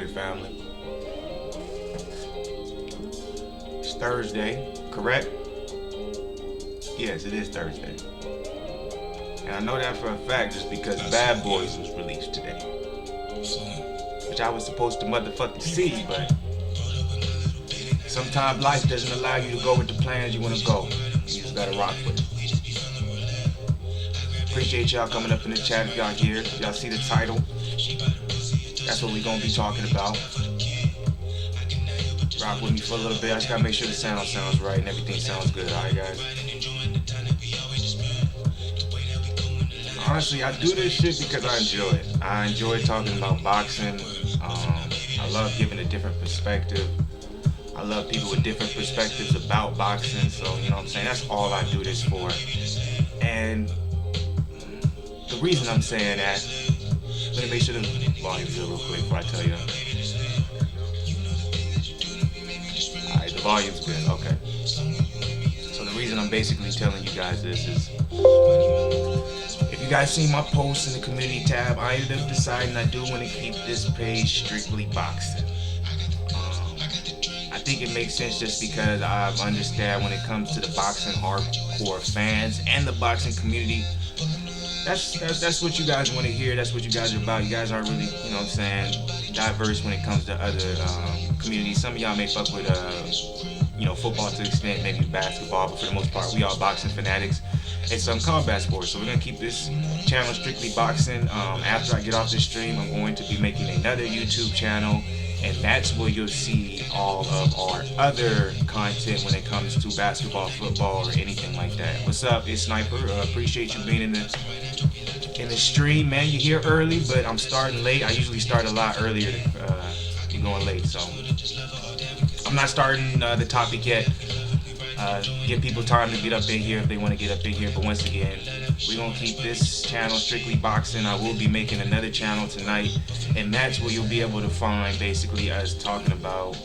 family. It's Thursday, correct? Yes, it is Thursday. And I know that for a fact just because Bad Boys was released today. Which I was supposed to motherfucking see, but sometimes life doesn't allow you to go with the plans you want to go. You just gotta rock with it. Appreciate y'all coming up in the chat if y'all here. Y'all see the title. That's what we're gonna be talking about. Rock with me for a little bit. I just gotta make sure the sound sounds right and everything sounds good. Alright guys. Honestly, I do this shit because I enjoy it. I enjoy talking about boxing. I love giving a different perspective. I love people with different perspectives about boxing. So, you know what I'm saying? That's all I do this for. And the reason I'm saying that, let me make sure the volume's good real quick before I tell you. Alright, the volume's good. Okay. So the reason I'm basically telling you guys this is, if you guys see my post in the community tab, I ended up deciding I do want to keep this page strictly boxing. I think it makes sense just because I understand when it comes to the boxing hardcore fans and the boxing community, that's what you guys want to hear. That's what you guys are about. You guys aren't really, you know what I'm saying, diverse when it comes to other communities. Some of y'all may fuck with football to the extent, maybe basketball, but for the most part, we all boxing fanatics. It's some combat sports, so we're gonna keep this channel strictly boxing. After I get off this stream, I'm going to be making another YouTube channel, and that's where you'll see all of our other content when it comes to basketball, football, or anything like that. What's up? It's Sniper. Appreciate you being in the stream, man. You're here early, but I'm starting late. I usually start a lot earlier. You're going late, so I'm not starting the topic yet. Give people time to get up in here if they want to get up in here. But once again, we're going to keep this channel strictly boxing. I will be making another channel tonight, and that's where you'll be able to find basically us talking about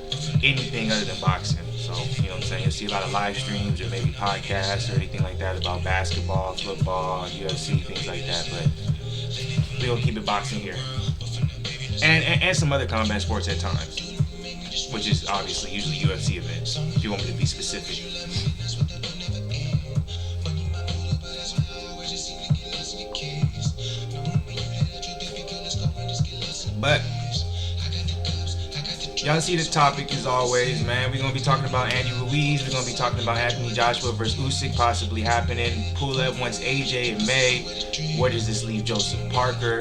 anything other than boxing. So, you know what I'm saying? You'll see a lot of live streams or maybe podcasts or anything like that about basketball, football, UFC, things like that. But we're going to keep it boxing here. And some other combat sports at times, which is obviously usually UFC events, if you want me to be specific. But y'all see the topic as always, man. We're going to be talking about Andy Ruiz. We're going to be talking about Anthony Joshua versus Usyk possibly happening. Pulev wants AJ in May. Where does this leave Joseph Parker?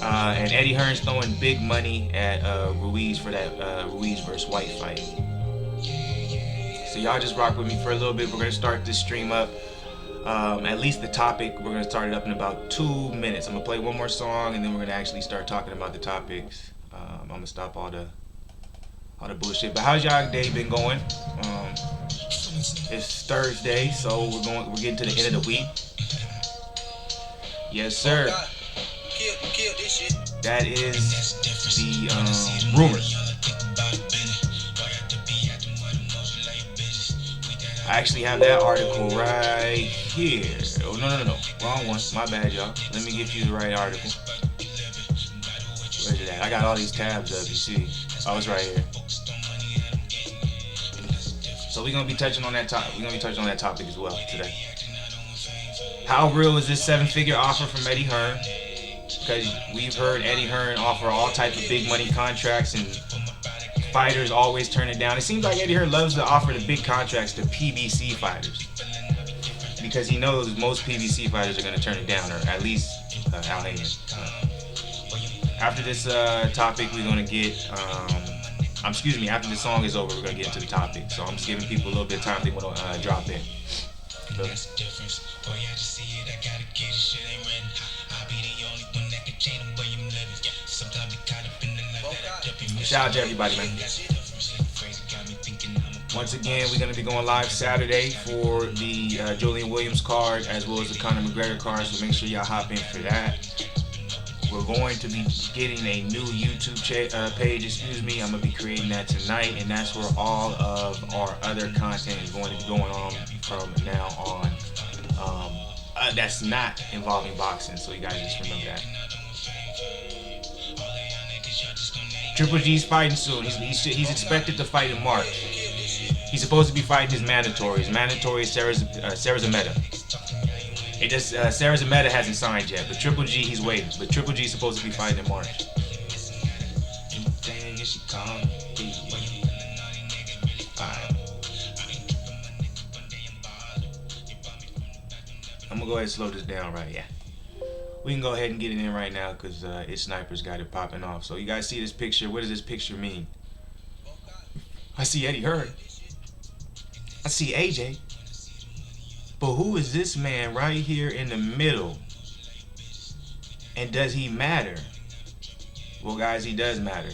And Eddie Hearn's throwing big money at Ruiz for that Ruiz versus Whyte fight. So y'all just rock with me for a little bit. We're going to start this stream up. At least the topic, we're going to start it up in about 2 minutes. I'm going to play one more song, and then we're going to actually start talking about the topics. I'm going to stop all the bullshit. But how's y'all day been going? It's Thursday, so we're getting to the end of the week. Yes, sir. That is the rumors. I actually have that article right here. Oh, no. Wrong one. My bad, y'all. Let me get you the right article. Where's it at? I got all these tabs up, you see. Oh, it's right here. So we're going to be touching on that topic. We're going to be touching on that topic as well today. How real is this 7-figure offer from Eddie Hearn? Because we've heard Eddie Hearn offer all types of big money contracts, and fighters always turn it down. It seems like Eddie Hearn loves to offer the big contracts to PBC fighters because he knows most PBC fighters are going to turn it down, or at least Al Heyman. After this topic, we're going to get, after this song is over, we're going to get into the topic. So I'm just giving people a little bit of time if they want to drop in. Shout out to everybody, man. Once again, we're going to be going live Saturday for the Julian Williams card as well as the Conor McGregor card, so make sure y'all hop in for that. We're going to be getting a new YouTube page, I'm going to be creating that tonight, and that's where all of our other content is going to be going on from now on. That's not involving boxing, so you guys just remember that. Triple G's fighting soon. He's expected to fight in March. He's supposed to be fighting his mandatory. His mandatory is Sarazameda. It just Sarazameda hasn't signed yet, but Triple G he's waiting. But Triple G's supposed to be fighting in March. I'm gonna go ahead and slow this down right. Yeah, we can go ahead and get it in right now because its snipers got it popping off. So you guys see this picture? What does this picture mean? I see Eddie Hearn. I see AJ. But who is this man right here in the middle? And does he matter? Well, guys, he does matter.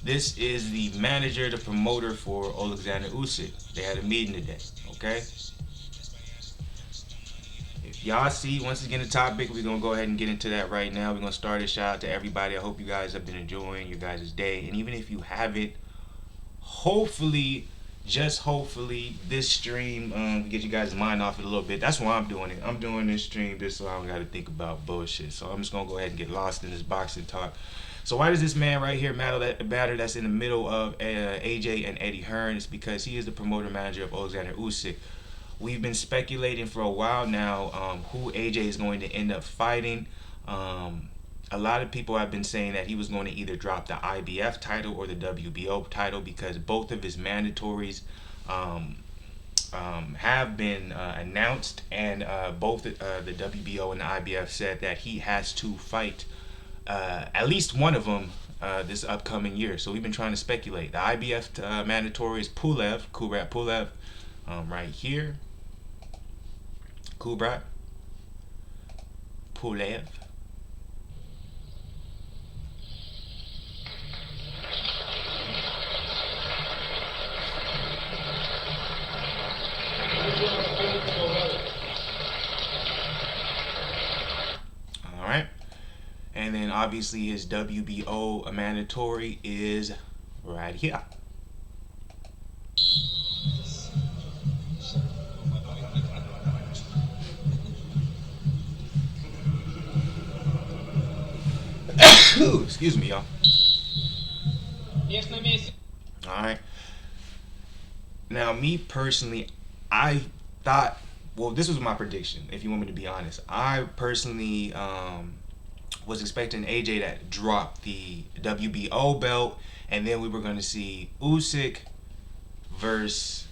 This is the manager, the promoter for Oleksandr Usyk. They had a meeting today, okay? If y'all see, once again, the topic, we're going to go ahead and get into that right now. We're going to start it. Shout out to everybody. I hope you guys have been enjoying your guys' day. And even if you haven't, hopefully, just hopefully, this stream can get you guys' mind off it a little bit. That's why I'm doing it. I'm doing this stream just so I don't got to think about bullshit. So I'm just going to go ahead and get lost in this boxing talk. So why does this man right here matter that's in the middle of AJ and Eddie Hearn? It's because he is the promoter manager of Oleksandr Usyk. We've been speculating for a while now who AJ is going to end up fighting. A lot of people have been saying that he was going to either drop the IBF title or the WBO title because both of his mandatories have been announced, and both the WBO and the IBF said that he has to fight at least one of them this upcoming year. So we've been trying to speculate. The IBF mandatory is Pulev, Kubrat Pulev, right here. Kubrat Pulev. And then obviously his WBO mandatory is right here. Excuse me, y'all. Alright. Now, me personally, I thought, well, this was my prediction, if you want me to be honest. I personally was expecting AJ to drop the WBO belt, and then we were going to see Usyk versus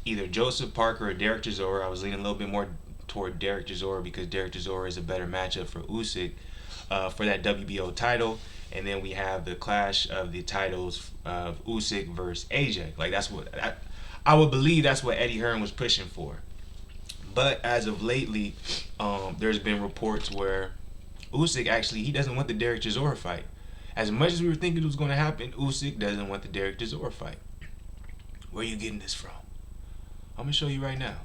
either Joseph Parker or Derek Chisora. I was leaning a little bit more toward Derek Chisora because Derek Chisora is a better matchup for Usyk for that WBO title. And then we have the clash of the titles of Usyk versus AJ. Like, that's what I would believe that's what Eddie Hearn was pushing for. But as of lately, there's been reports where Usyk actually, he doesn't want the Derek Chisora fight. As much as we were thinking it was going to happen, Usyk doesn't want the Derek Chisora fight. Where are you getting this from? I'm going to show you right now.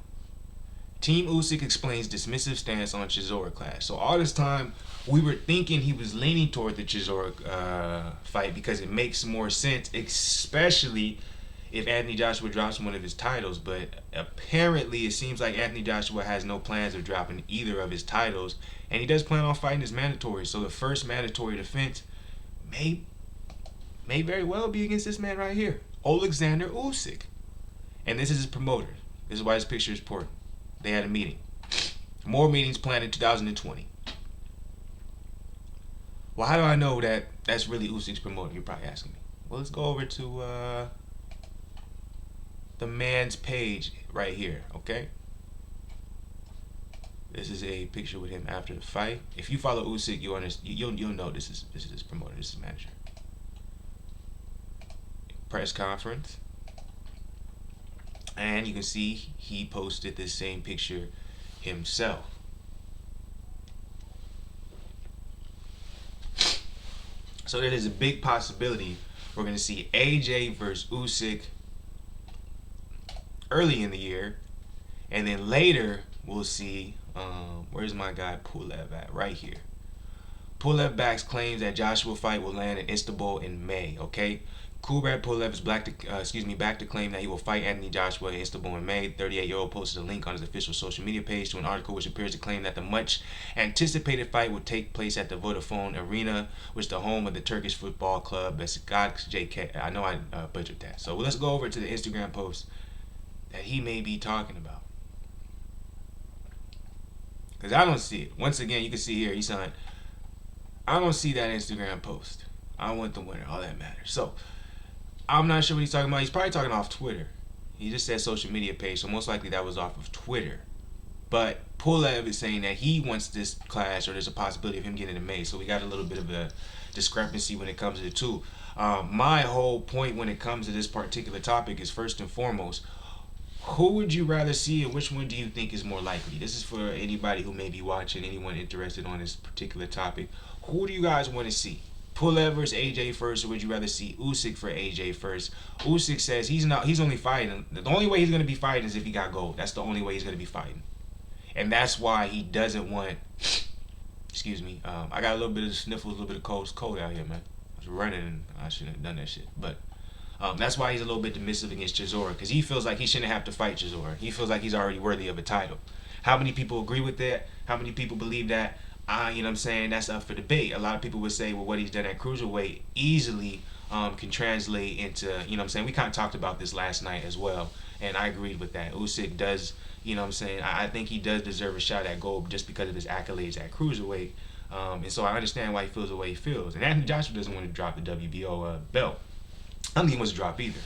Team Usyk explains dismissive stance on Chisora clash. So all this time, we were thinking he was leaning toward the Chisora fight because it makes more sense, especially if Anthony Joshua drops one of his titles. But apparently, it seems like Anthony Joshua has no plans of dropping either of his titles, and he does plan on fighting his mandatory. So the first mandatory defense may very well be against this man right here, Oleksandr Usyk. And this is his promoter. This is why this picture is important. They had a meeting. More meetings planned in 2020. Well, how do I know that that's really Usyk's promoter? You're probably asking me. Well, let's go over to the man's page right here, okay? This is a picture with him after the fight. If you follow Usyk, you'll know this is his promoter, this is his manager. Press conference. And you can see he posted this same picture himself. So there is a big possibility we're going to see AJ versus Usyk early in the year, and then later we'll see where's my guy Pulev at? Right here. Pulev backs claims that Joshua fight will land in Istanbul in May. Okay. Kubrat Pulev is back to claim that he will fight Anthony Joshua in Istanbul in May. 38-year-old posted a link on his official social media page to an article which appears to claim that the much anticipated fight will take place at the Vodafone Arena, which is the home of the Turkish football club Besiktas JK. I know I butchered that. So let's go over to the Instagram post that he may be talking about. Because I don't see it. Once again, you can see here, he signed. I don't see that Instagram post. I want the winner. All that matters. So, I'm not sure what he's talking about. He's probably talking off Twitter. He just said social media page, so most likely that was off of Twitter. But Pulev is saying that he wants this clash, or there's a possibility of him getting in May. So we got a little bit of a discrepancy when it comes to the two. My whole point when it comes to this particular topic is, first and foremost, who would you rather see, and which one do you think is more likely? This is for anybody who may be watching, anyone interested on this particular topic. Who do you guys want to see? Pulev versus AJ first, or would you rather see Usyk for AJ first? Usyk says he's only fighting. The only way he's going to be fighting is if he got gold. That's the only way he's going to be fighting. And that's why he doesn't want, excuse me, I got a little bit of sniffles, a little bit of cold. It's cold out here, man. I was running and I shouldn't have done that shit. But that's why he's a little bit dismissive against Chisora, because he feels like he shouldn't have to fight Chisora. He feels like he's already worthy of a title. How many people agree with that? How many people believe that? You know what I'm saying? That's up for debate. A lot of people would say, well, what he's done at cruiserweight easily can translate into, you know what I'm saying? We kind of talked about this last night as well, and I agreed with that. Usyk does, you know what I'm saying? I think he does deserve a shot at gold just because of his accolades at cruiserweight. And so I understand why he feels the way he feels. And Anthony Joshua doesn't want to drop the WBO belt. I don't think he wants to drop either,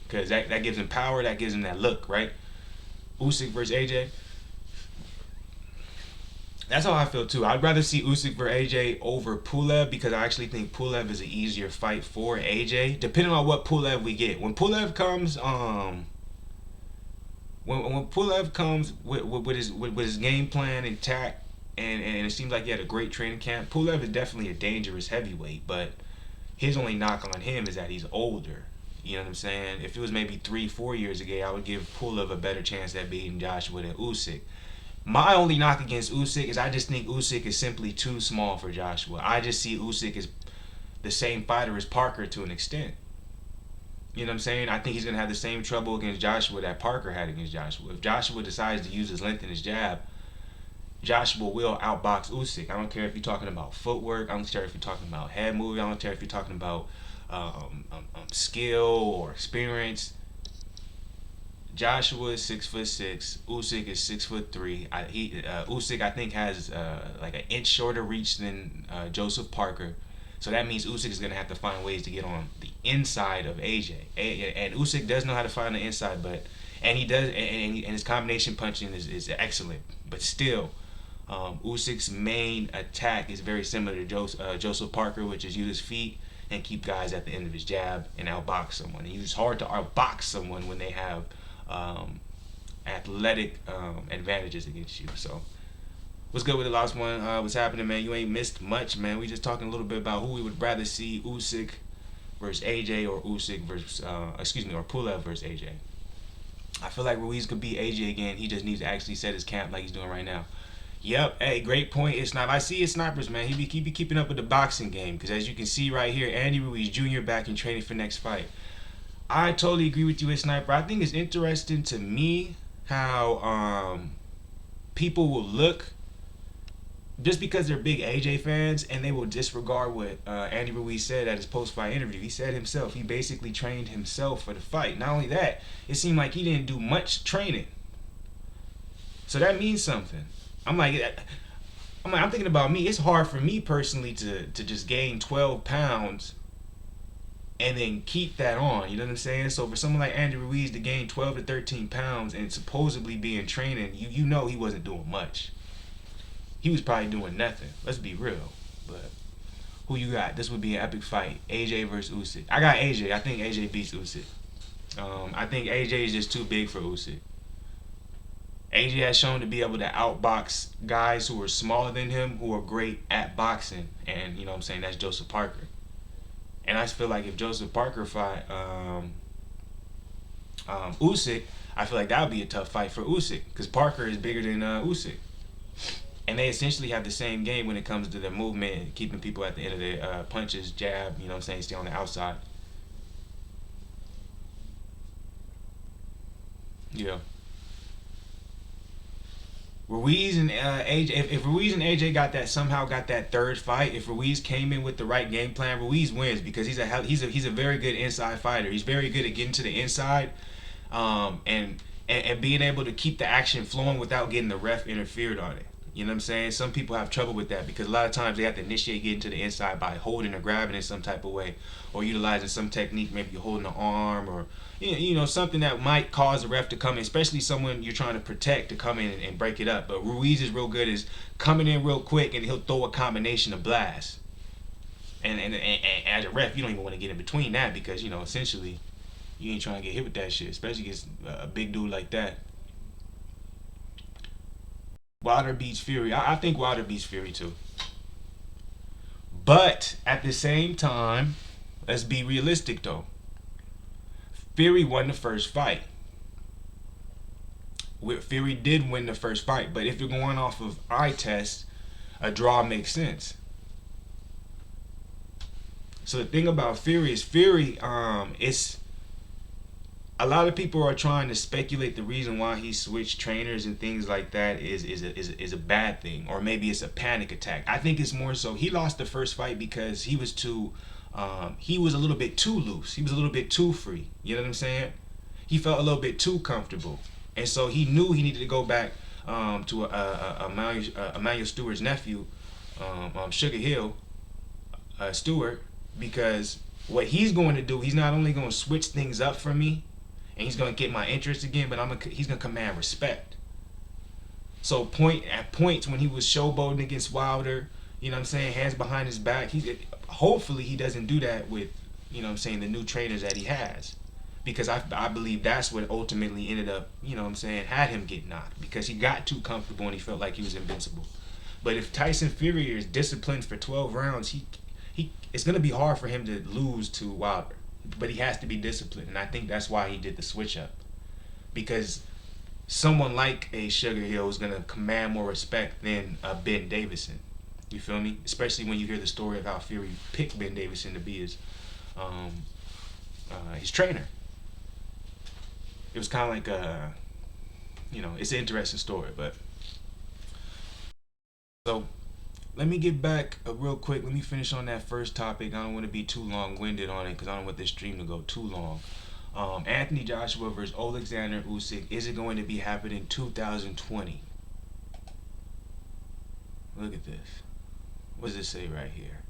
because that gives him power, that gives him that look, right? Usyk versus AJ. That's how I feel too. I'd rather see Usyk versus AJ over Pulev, because I actually think Pulev is an easier fight for AJ, depending on what Pulev we get. When Pulev comes, when Pulev comes with his game plan intact, and it seems like he had a great training camp, Pulev is definitely a dangerous heavyweight, but his only knock on him is that he's older. You know what I'm saying? If it was maybe 3-4 years ago, I would give Pulev a better chance at beating Joshua than Usyk. My only knock against Usyk is I just think Usyk is simply too small for Joshua. I just see Usyk as the same fighter as Parker to an extent. You know what I'm saying? I think he's going to have the same trouble against Joshua that Parker had against Joshua. If Joshua decides to use his length and his jab, Joshua will outbox Usyk. I don't care if you're talking about footwork. I don't care if you're talking about head moving. I don't care if you're talking about skill or experience. Joshua is 6'6". Usyk is 6'3". Usyk, I think, has like an inch shorter reach than Joseph Parker. So that means Usyk is gonna have to find ways to get on the inside of AJ. And Usyk does know how to find the inside, and he does, and his combination punching is excellent. But still, Usyk's main attack is very similar to Joseph Parker, which is use his feet and keep guys at the end of his jab and outbox someone. And it's hard to outbox someone when they have athletic advantages against you. So what's good with the last one? What's happening, man? You ain't missed much, man. We just talking a little bit about who we would rather see, Usyk versus AJ, or Usyk versus or Pulev versus AJ. I feel like Ruiz could beat AJ again. He just needs to actually set his camp like he's doing right now. Yep, hey, great point. It's not. I see his snipers, man. He be keeping up with the boxing game, because as you can see right here, Andy Ruiz Jr. back in training for next fight. I totally agree with you, Sniper. I think it's interesting to me how people will look just because they're big AJ fans, and they will disregard what Andy Ruiz said at his post-fight interview. He said himself, he basically trained himself for the fight. Not only that, it seemed like he didn't do much training. So that means something. I'm thinking about me. It's hard for me personally to just gain 12 pounds and then keep that on, you know what I'm saying? So for someone like Andy Ruiz to gain 12 to 13 pounds and supposedly be in training, you know he wasn't doing much. He was probably doing nothing. Let's be real. But who you got? This would be an epic fight. AJ versus Usyk. I got AJ. I think AJ beats Usyk. I think AJ is just too big for Usyk. AJ has shown to be able to outbox guys who are smaller than him, who are great at boxing. And, you know what I'm saying, that's Joseph Parker. And I feel like if Joseph Parker fight Usyk, I feel like that would be a tough fight for Usyk, because Parker is bigger than Usyk. And they essentially have the same game when it comes to their movement and keeping people at the end of their punches, jab, you know what I'm saying, stay on the outside. Yeah. Ruiz and AJ, if Ruiz and AJ got that somehow got that third fight, if Ruiz came in with the right game plan, Ruiz wins because he's a very good inside fighter. He's very good at getting to the inside, and being able to keep the action flowing without getting the ref interfered on it. You know what I'm saying? Some people have trouble with that because a lot of times they have to initiate getting to the inside by holding or grabbing in some type of way, or utilizing some technique. Maybe you're holding an arm, or something that might cause the ref to come in, especially someone you're trying to protect to come in and break it up. But Ruiz is real good, is coming in real quick, and he'll throw a combination of blasts. And as a ref, you don't even want to get in between that because essentially you ain't trying to get hit with that shit, especially against a big dude like that. Wilder beats Fury. I think Wilder beats Fury too. But at the same time, let's be realistic though. Fury won the first fight. Fury did win the first fight, but if you're going off of eye test, a draw makes sense. So the thing about Fury is it's a lot of people are trying to speculate the reason why he switched trainers and things like that is a bad thing, or maybe it's a panic attack. I think it's more so he lost the first fight because he was he was a little bit too loose. He was a little bit too free. You know what I'm saying? He felt a little bit too comfortable, and so he knew he needed to go back to Emmanuel Stewart's nephew, Sugar Hill Stewart, because what he's going to do, he's not only going to switch things up for me, and he's gonna get my interest again, but he's gonna command respect. So at points when he was showboating against Wilder, you know what I'm saying, hands behind his back, hopefully he doesn't do that with, you know what I'm saying, the new trainers that he has. Because I believe that's what ultimately ended up, you know what I'm saying, had him get knocked. Because he got too comfortable and he felt like he was invincible. But if Tyson Fury is disciplined for 12 rounds, it's gonna be hard for him to lose to Wilder. But he has to be disciplined, and I think that's why he did the switch up, because someone like a Sugar Hill is gonna command more respect than a Ben Davison. You feel me? Especially when you hear the story of how Fury picked Ben Davison to be his trainer. It was kind of like it's an interesting story. But so let me get back real quick. Let me finish on that first topic. I don't want to be too long-winded on it because I don't want this stream to go too long. Anthony Joshua versus Oleksandr Usyk. Is it going to be happening in 2020? Look at this. What does it say right here?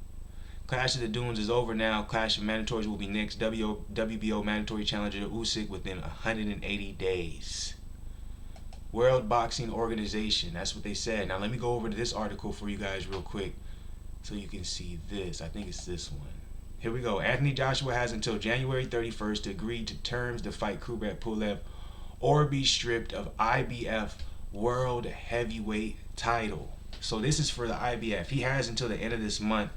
Clash of the Dunes is over now. Clash of Mandatories will be next. WBO Mandatory Challenger Usyk within 180 days. World Boxing Organization. That's what they said. Now let me go over to this article for you guys real quick so you can see this. I think it's this one. Here we go. Anthony Joshua has until January 31st to agree to terms to fight Kubrat Pulev or be stripped of IBF World Heavyweight title. So this is for the IBF. He has until the end of this month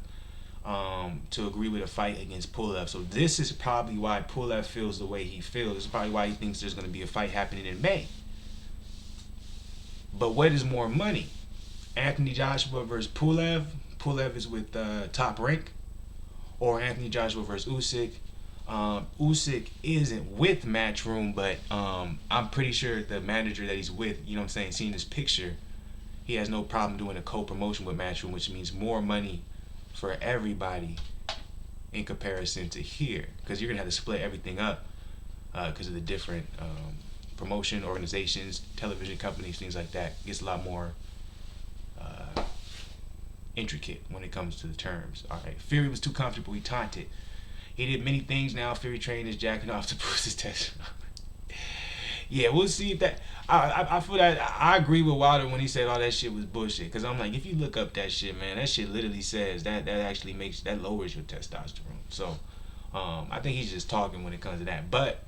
to agree with a fight against Pulev. So this is probably why Pulev feels the way he feels. This is probably why he thinks there's going to be a fight happening in May. But what is more money? Anthony Joshua versus Pulev. Pulev is with Top Rank. Or Anthony Joshua versus Usyk. Usyk isn't with Matchroom, but I'm pretty sure the manager that he's with, you know what I'm saying, seeing this picture, he has no problem doing a co-promotion with Matchroom, which means more money for everybody in comparison to here. Because you're going to have to split everything up because of the different promotion organizations, television companies, things like that. It gets a lot more intricate when it comes to the terms. All right, Fury was too comfortable. He taunted. He did many things. Now Fury trained is jacking off to boost his test. Yeah, we'll see if that. I feel that I agree with Wilder when he said all that shit was bullshit. Because I'm like, if you look up that shit, man, that shit literally says that actually lowers your testosterone. So I think he's just talking when it comes to that. But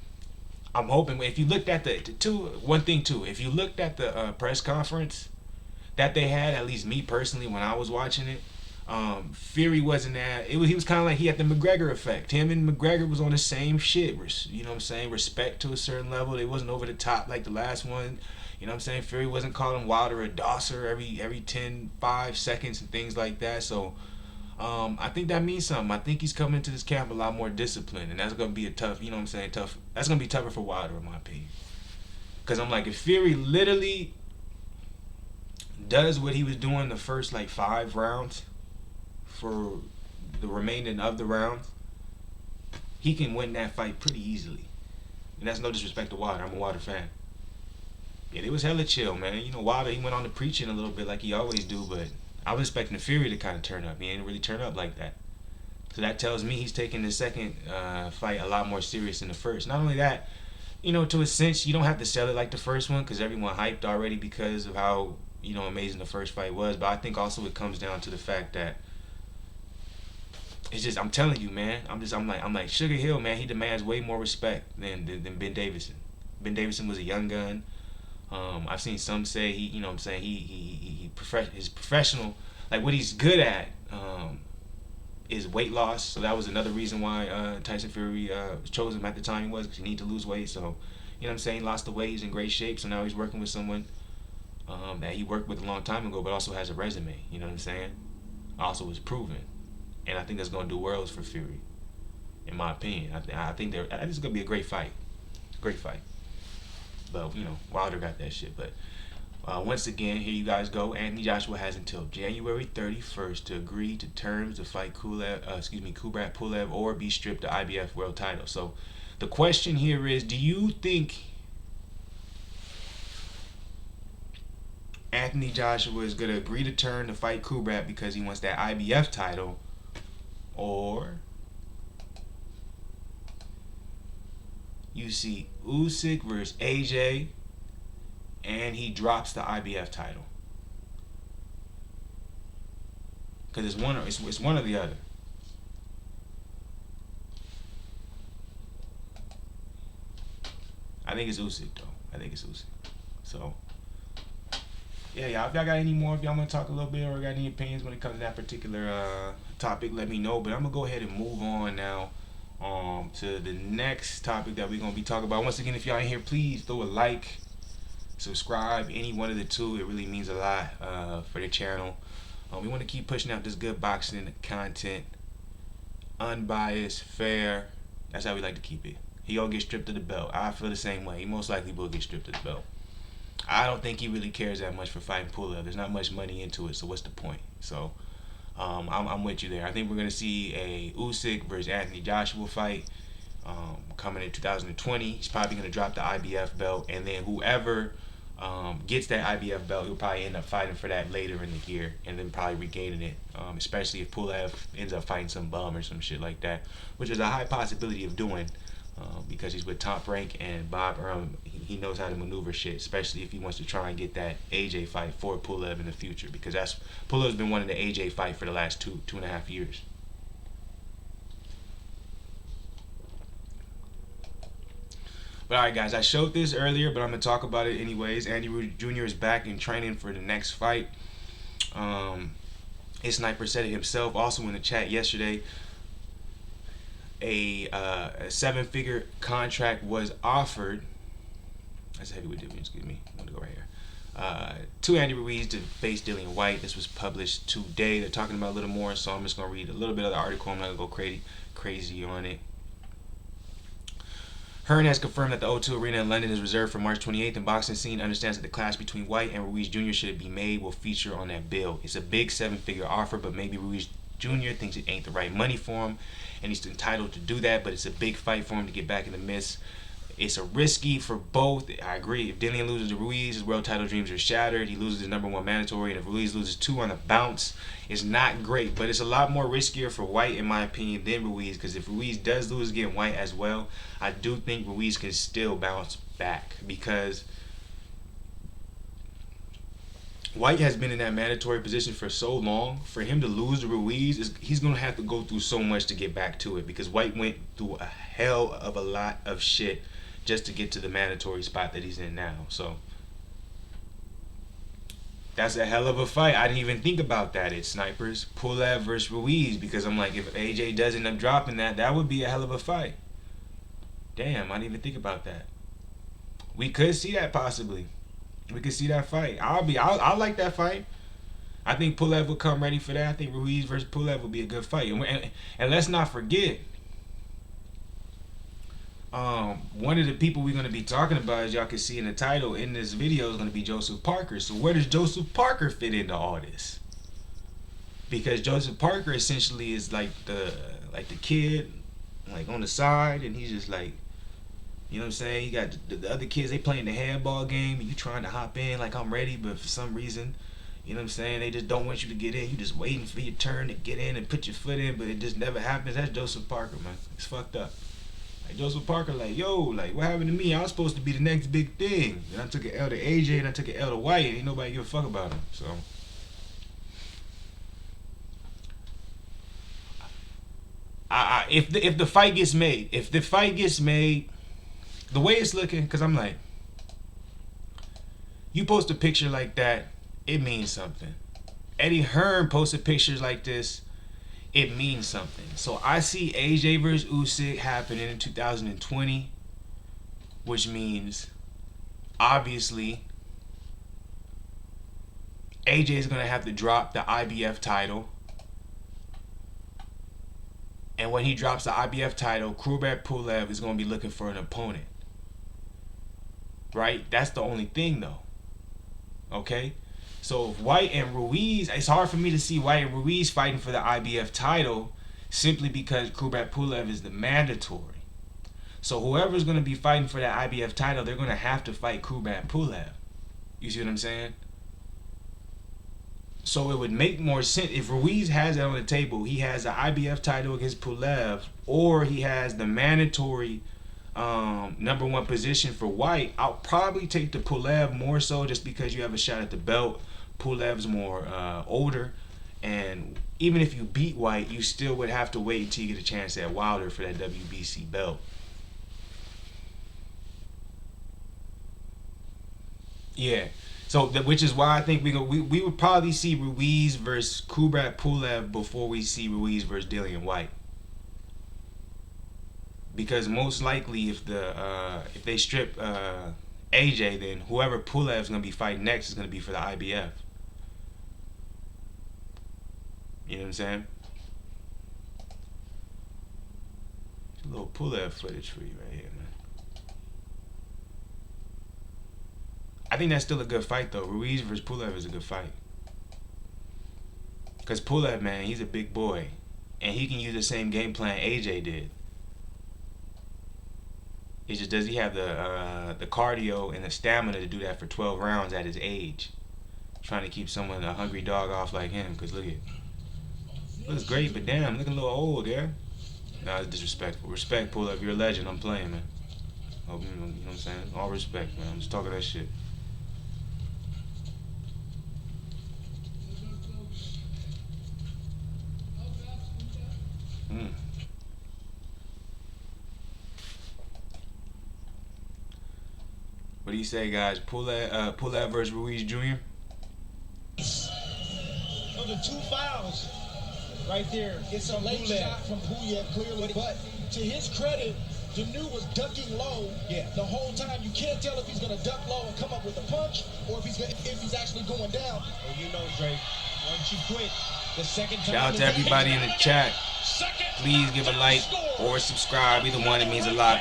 I'm hoping if you looked at if you looked at the press conference that they had, at least me personally when I was watching it, Fury wasn't that. He was kind of like he had the McGregor effect. Him and McGregor was on the same shit. You know what I'm saying? Respect to a certain level. They wasn't over the top like the last one. You know what I'm saying? Fury wasn't calling Wilder a dosser every 10, 5 seconds and things like that. So I think that means something. I think he's coming into this camp a lot more disciplined, and that's gonna be a tough. You know what I'm saying? Tough. That's gonna be tougher for Wilder, in my opinion. Because I'm like, if Fury literally does what he was doing the first like 5 rounds for the remaining of the rounds, he can win that fight pretty easily. And that's no disrespect to Wilder. I'm a Wilder fan. Yeah, it was hella chill, man. You know, Wilder, he went on to preaching a little bit like he always do, but I was expecting the Fury to kind of turn up. He didn't really turn up like that. So that tells me he's taking the second fight a lot more serious than the first. Not only that, you know, to a sense, you don't have to sell it like the first one because everyone hyped already because of how, you know, amazing the first fight was. But I think also it comes down to the fact that it's just, I'm telling you, man. I'm like Sugar Hill, man. He demands way more respect than Ben Davison. Ben Davison was a young gun. I've seen some say he, you know what I'm saying, his professional, like what he's good at is weight loss. So that was another reason why Tyson Fury chose him at the time he was, because he needed to lose weight. So, you know what I'm saying, he lost the weight, he's in great shape. So now he's working with someone that he worked with a long time ago, but also has a resume, you know what I'm saying? Also is proven. And I think that's going to do worlds for Fury, in my opinion. I think this is going to be a great fight. Great fight. But, you know, Wilder got that shit. But once again, here you guys go. Anthony Joshua has until January 31st to agree to terms to fight Kubrat Pulev or be stripped the IBF world title. So the question here is, do you think Anthony Joshua is going to agree to turn to fight Kubrat because he wants that IBF title, or you see Usyk versus AJ and he drops the IBF title? Because it's one or the other. I think it's Usyk though. I think it's Usyk. So yeah, y'all, if y'all got any more, if y'all want to talk a little bit or got any opinions when it comes to that particular topic, let me know. But I'm gonna go ahead and move on now to the next topic that we're gonna be talking about. Once again, if y'all in here, please throw a like, subscribe, any one of the two. It really means a lot for the channel. We want to keep pushing out this good boxing content, unbiased, fair. That's how we like to keep it. He gonna get stripped of the belt. I feel the same way. He most likely will get stripped of the belt. I don't think he really cares that much for fighting Pulev. There's not much money into it, so what's the point? So I'm with you there. I think we're gonna see a Usyk versus Anthony Joshua fight coming in 2020. He's probably gonna drop the IBF belt, and then whoever gets that IBF belt, he'll probably end up fighting for that later in the year, and then probably regaining it. Especially if Pulev ends up fighting some bum or some shit like that, which is a high possibility of doing. Because he's with Top Rank and Bob he knows how to maneuver shit, especially if he wants to try and get that AJ fight for Pulev in the future, because that's Pulev's been wanting the AJ fight for the last two and a half years. But alright guys, I showed this earlier, but I'm gonna talk about it anyways. Andy Ruiz Jr. is back in training for the next fight. His Sniper said it himself also in the chat yesterday. A 7-figure contract was offered. That's a heavyweight division, excuse me. I'm gonna go right here. To Andy Ruiz to face Dillian Whyte. This was published today. They're talking about a little more, so I'm just gonna read a little bit of the article. I'm not gonna go crazy on it. Hearn has confirmed that the O2 Arena in London is reserved for March 28th, and Boxing Scene understands that the clash between Whyte and Ruiz Jr. should it be made will feature on that bill. It's a big 7-figure offer, but maybe Ruiz Jr. thinks it ain't the right money for him, and he's entitled to do that, but it's a big fight for him to get back in the mix. It's a risky for both. I agree. If Dillian loses to Ruiz, his world title dreams are shattered. He loses his #1 mandatory, and if Ruiz loses 2 on a bounce, it's not great. But it's a lot more riskier for Whyte, in my opinion, than Ruiz, because if Ruiz does lose against Whyte as well, I do think Ruiz can still bounce back, because Whyte has been in that mandatory position for so long. For him to lose to Ruiz, he's going to have to go through so much to get back to it, because Whyte went through a hell of a lot of shit just to get to the mandatory spot that he's in now. So that's a hell of a fight. I didn't even think about that. It's Snipers, Pulev versus Ruiz, because I'm like, if AJ does end up dropping that, that would be a hell of a fight. Damn, I didn't even think about that. We could see that possibly. We could see that fight. I like that fight. I think Pulev will come ready for that. I think Ruiz versus Pulev will be a good fight. And let's not forget, one of the people we're going to be talking about, as y'all can see in the title in this video, is going to be Joseph Parker. So where does Joseph Parker fit into all this? Because Joseph Parker essentially is like the kid, like on the side, and he's just like, you know what I'm saying? You got the other kids, they playing the handball game, and you trying to hop in like I'm ready, but for some reason, you know what I'm saying, they just don't want you to get in. You just waiting for your turn to get in and put your foot in, but it just never happens. That's Joseph Parker, man. It's fucked up. Like Joseph Parker, like, yo, like, what happened to me? I was supposed to be the next big thing. And I took an L to AJ, and I took an L to Whyte, and ain't nobody give a fuck about him. So if the fight gets made, the way it's looking, because I'm like, you post a picture like that, it means something. Eddie Hearn posted pictures like this, it means something. So I see AJ versus Usyk happening in 2020, which means obviously AJ is going to have to drop the IBF title. And when he drops the IBF title, Kubrat Pulev is going to be looking for an opponent. Right? That's the only thing, though. Okay? So if Whyte and Ruiz, it's hard for me to see Whyte and Ruiz fighting for the IBF title simply because Kubrat Pulev is the mandatory. So whoever's going to be fighting for that IBF title, they're going to have to fight Kubrat Pulev. You see what I'm saying? So it would make more sense if Ruiz has that on the table. He has the IBF title against Pulev, or he has the mandatory #1 position for Whyte. I'll probably take the Pulev more so just because you have a shot at the belt. Pulev's more older, and even if you beat Whyte, you still would have to wait until you get a chance at Wilder for that WBC belt. Yeah. So, which is why I think we would probably see Ruiz versus Kubrat Pulev before we see Ruiz versus Dillian Whyte. Because most likely, if they strip AJ, then whoever Pulev's gonna be fighting next is gonna be for the IBF. You know what I'm saying? A little Pulev footage for you right here, man. I think that's still a good fight, though. Ruiz versus Pulev is a good fight. Because Pulev, man, he's a big boy. And he can use the same game plan AJ did. It's just, does he have the cardio and the stamina to do that for 12 rounds at his age? Trying to keep someone, a hungry dog, off like him. Because look at, looks great, but damn, looking a little old, yeah? Nah, it's disrespectful. Respect, Pulev. You're a legend. I'm playing, man. You know what I'm saying? All respect, man. I'm just talking that shit. What do you say, guys? Pulev versus Ruiz Jr.? So the 2 fouls right there. It's a late shot from Pulev, clearly, but to his credit, Danu was ducking low the whole time. You can't tell if he's going to duck low and come up with a punch, or if he's actually going down. Well, you know, Drake, once you quit, the second time. Shout out to everybody in the chat. Please give a like or subscribe. Either one, it means a lot.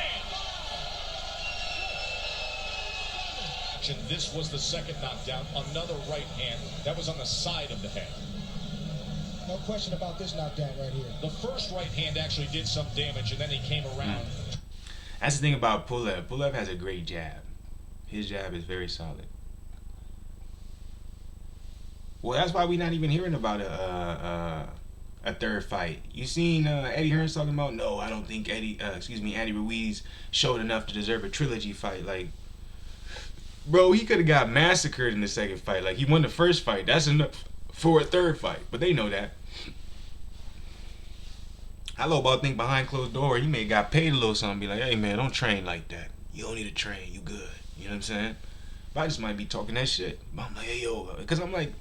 This was the second knockdown, another right hand that was on the side of the head. No question about this knockdown right here. The first right hand actually did some damage, and then he came around. That's the thing about Pulev. Pulev has a great jab. His jab is very solid. Well, that's why we're not even hearing about a third fight. You seen Eddie Hearn talking about, no, I don't think Andy Ruiz showed enough to deserve a trilogy fight. Like, bro, he could have got massacred in the second fight. Like, he won the first fight. That's enough for a third fight. But they know that. I lowball think behind closed door, he may have got paid a little something. Be like, hey, man, don't train like that. You don't need to train. You good. You know what I'm saying? But I just might be talking that shit. But I'm like, hey, yo. Because I'm like,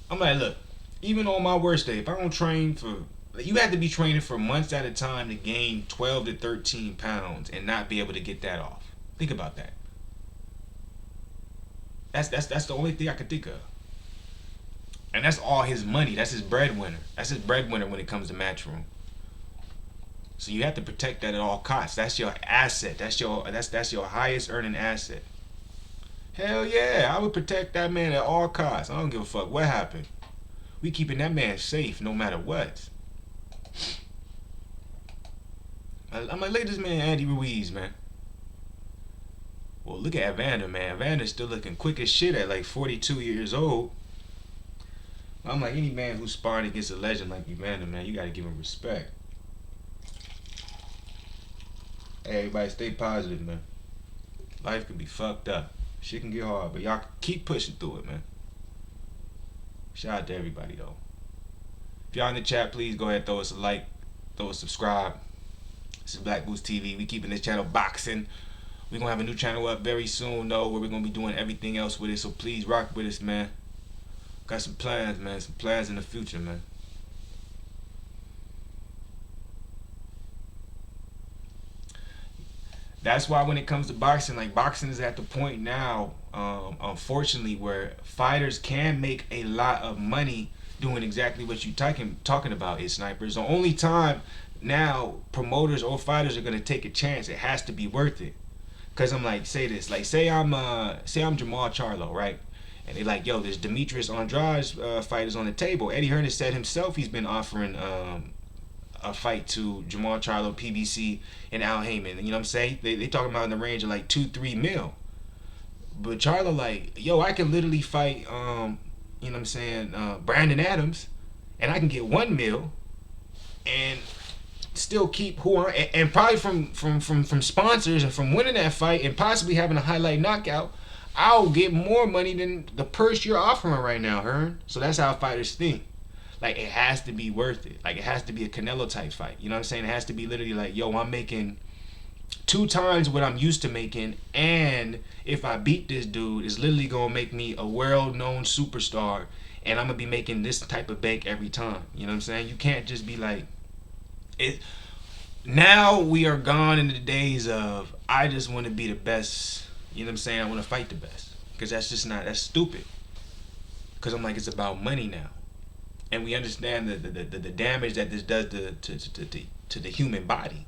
look, even on my worst day, if I don't train for... You have to be training for months at a time to gain 12 to 13 pounds and not be able to get that off. Think about that. That's the only thing I could think of. And that's all his money. That's his breadwinner. That's his breadwinner when it comes to Matchroom. So you have to protect that at all costs. That's your asset. That's your highest earning asset. Hell yeah, I would protect that man at all costs. I don't give a fuck what happened. We keeping that man safe no matter what. I'm like, look at this man, Andy Ruiz, man. Well, look at Evander, man. Evander's still looking quick as shit at like 42 years old. I'm like, any man who's sparring against a legend like Evander, man, you gotta give him respect. Hey, everybody stay positive, man. Life can be fucked up. Shit can get hard, but y'all keep pushing through it, man. Shout out to everybody, though. If y'all in the chat, please go ahead and throw us a like, throw us a subscribe. This is BlakGooseTV. We keeping this channel boxing. We're going to have a new channel up very soon, though, where we're going to be doing everything else with it. So please rock with us, man. Got some plans, man. Some plans in the future, man. That's why when it comes to boxing, like boxing is at the point now, unfortunately, where fighters can make a lot of money doing exactly what you're talking about, snipers. The only time now promoters or fighters are gonna take a chance, it has to be worth it. Cause I'm like, say this, like say I'm Jamal Charlo, right? And they like, yo, there's Demetrius Andrade's fighters on the table. Eddie Hearn has said himself he's been offering a fight to Jamal Charlo, PBC, and Al Heyman. You know what I'm saying? They talking about in the range of like 2-3 mil. But Charlo like, yo, I can literally fight, you know what I'm saying, Brandon Adams, and I can get 1 mil, and still keep who I and probably from sponsors and from winning that fight and possibly having a highlight knockout, I'll get more money than the purse you're offering right now, Hearn. So that's how fighters think. Like, it has to be worth it. Like, it has to be a Canelo type fight. You know what I'm saying? It has to be literally like, yo, I'm making 2 times what I'm used to making, and if I beat this dude, it's literally gonna make me a world-known superstar, and I'm gonna be making this type of bank every time. You know what I'm saying? You can't just be like it. Now we are gone in the days of I just want to be the best. You know what I'm saying? I want to fight the best, because that's just not, that's stupid. Because I'm like, it's about money now, and we understand the damage that this does to the human body.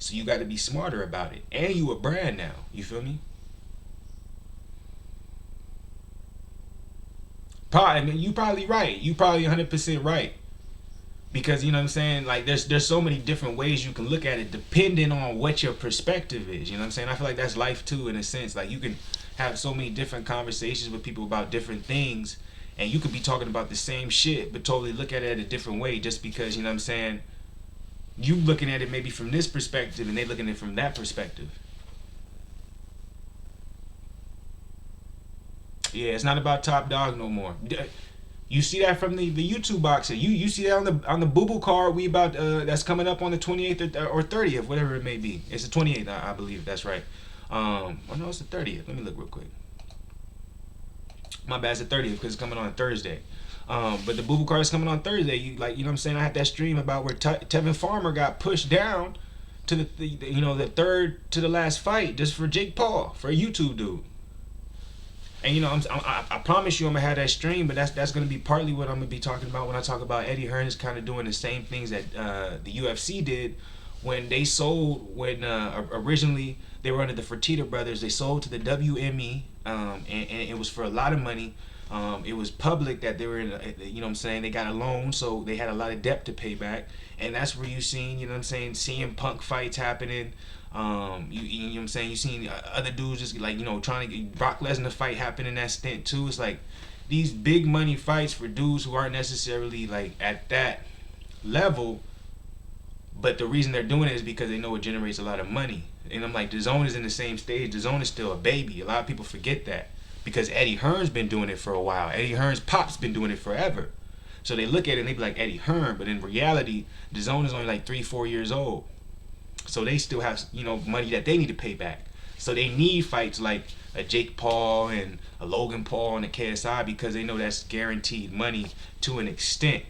So you got to be smarter about it, and you a brand now. You feel me? I mean, you probably right. You probably 100% right. Because, you know what I'm saying, like there's so many different ways you can look at it depending on what your perspective is. You know what I'm saying? I feel like that's life too, in a sense. Like, you can have so many different conversations with people about different things, and you could be talking about the same shit but totally look at it a different way, just because, you know what I'm saying, you looking at it maybe from this perspective and they looking at it from that perspective. Yeah, it's not about top dog no more. You see that from the YouTube boxer. You see that on the Boo Boo card we about that's coming up on the 28th or 30th, whatever it may be. It's the 28th, I believe. That's right. Oh no, it's the 30th. Let me look real quick. My bad, it's the 30th because it's coming on Thursday. But the Boo Boo card is coming on Thursday. You know what I'm saying? I had that stream about where Tevin Farmer got pushed down to the third to the last fight just for Jake Paul, for a YouTube dude. And you know, I promise you I'm gonna have that stream, but that's gonna be partly what I'm gonna be talking about when I talk about Eddie Hearn is kind of doing the same things that the UFC did when they sold, when originally they were under the Fertitta brothers. They sold to the WME, and it was for a lot of money. It was public that they were in, you know what I'm saying, they got a loan, so they had a lot of debt to pay back, and that's where you seen, you know what I'm saying, CM Punk fights happening. You know what I'm saying, you seen other dudes just like, you know, trying to get Brock Lesnar fight happen in that stint too. It's like these big money fights for dudes who aren't necessarily like at that level, but the reason they're doing it is because they know it generates a lot of money. And I'm like, DAZN is in the same stage. DAZN is still a baby. A lot of people forget that, because Eddie Hearn's been doing it for a while. Eddie Hearn's pop's been doing it forever. So they look at it and they be like, Eddie Hearn, but in reality, DAZN is only like 3-4 years old. So they still have, you know, money that they need to pay back. So they need fights like a Jake Paul and a Logan Paul and a KSI, because they know that's guaranteed money to an extent.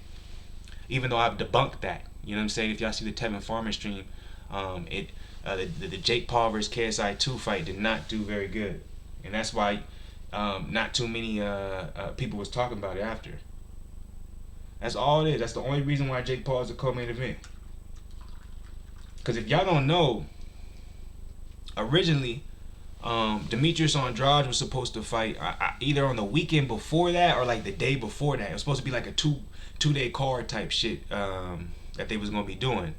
Even though I've debunked that. You know what I'm saying? If y'all see the Tevin Farmer stream, the Jake Paul versus KSI 2 fight did not do very good. And that's why not too many people was talking about it after. That's all it is. That's the only reason why Jake Paul is the co-main event. Because if y'all don't know, originally, Demetrius Andrade was supposed to fight either on the weekend before that or like the day before that. It was supposed to be like a two-day card type shit that they was gonna be doing.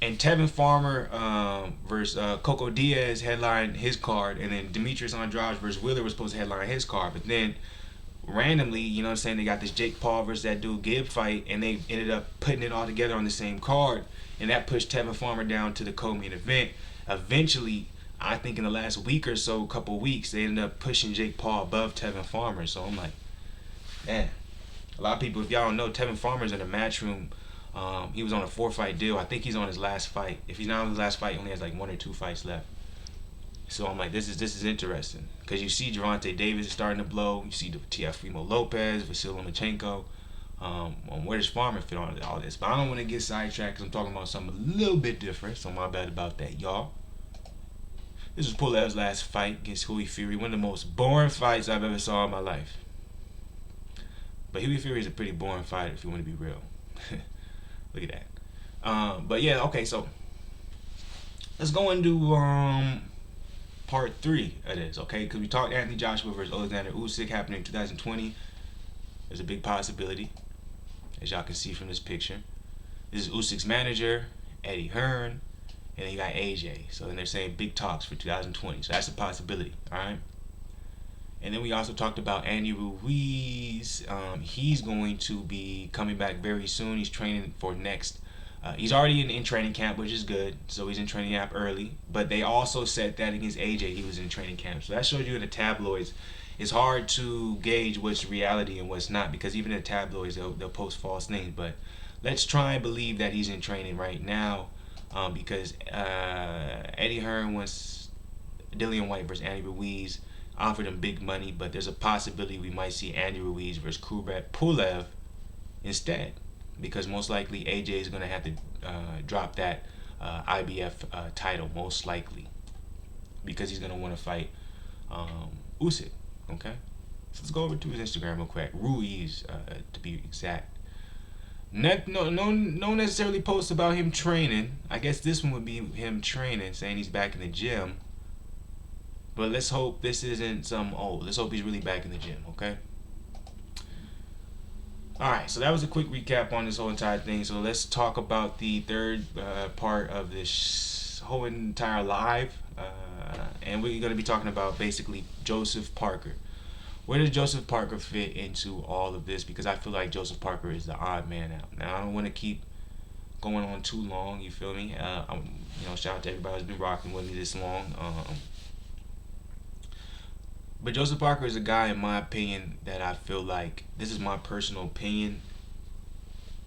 And Tevin Farmer versus Coco Diaz headlined his card, and then Demetrius Andrade versus Wheeler was supposed to headline his card. But then randomly, you know what I'm saying, they got this Jake Paul versus that dude Gibb fight, and they ended up putting it all together on the same card, and that pushed Tevin Farmer down to the co-main event. Eventually, I think in the last week or so, couple weeks, they ended up pushing Jake Paul above Tevin Farmer. So I'm like, man, a lot of people, if y'all don't know, Tevin Farmer's in the Matchroom. He was on a 4-fight deal. I think he's on his last fight. If he's not on his last fight, he only has like 1 or 2 fights left. So I'm like, this is interesting, because you see Gervonta Davis is starting to blow. You see the Teofimo Lopez, Vasily Lomachenko. Where does Farmer fit on all this? But I don't want to get sidetracked because I'm talking about something a little bit different. So my bad about that, y'all. This was Pulev's last fight against Huey Fury. One of the most boring fights I've ever saw in my life. But Huey Fury is a pretty boring fighter if you want to be real. Look at that. But yeah, okay, so let's go into part 3 of this, okay? Because we talked Anthony Joshua versus Oleksandr Usyk happening in 2020. There's a big possibility, as y'all can see from this picture. This is Usyk's manager, Eddie Hearn, and then you got AJ. So then they're saying big talks for 2020. So that's a possibility, all right? And then we also talked about Andy Ruiz. He's going to be coming back very soon. He's training for next. He's already in training camp, which is good. So he's in training camp early. But they also said that against AJ, he was in training camp. So that shows you in the tabloids, it's hard to gauge what's reality and what's not, because even in the tabloids, they'll post false things. But let's try and believe that he's in training right now, because Eddie Hearn wants Dillian Whyte versus Andy Ruiz. Offered him big money, but there's a possibility we might see Andy Ruiz versus Kubrat Pulev instead, because most likely AJ is going to have to drop that IBF title, most likely, because he's going to want to fight Usyk. Okay, so let's go over to his Instagram real quick. Ruiz, to be exact. No necessarily posts about him training. I guess this one would be him training, saying he's back in the gym. But let's hope this isn't some old. Let's hope he's really back in the gym, okay? Alright, so that was a quick recap on this whole entire thing. So let's talk about the third part of this whole entire live. And we're going to be talking about basically Joseph Parker. Where does Joseph Parker fit into all of this? Because I feel like Joseph Parker is the odd man out. Now, I don't want to keep going on too long, you feel me? Shout out to everybody who's been rocking with me this long. But Joseph Parker is a guy, in my opinion, that I feel like, this is my personal opinion,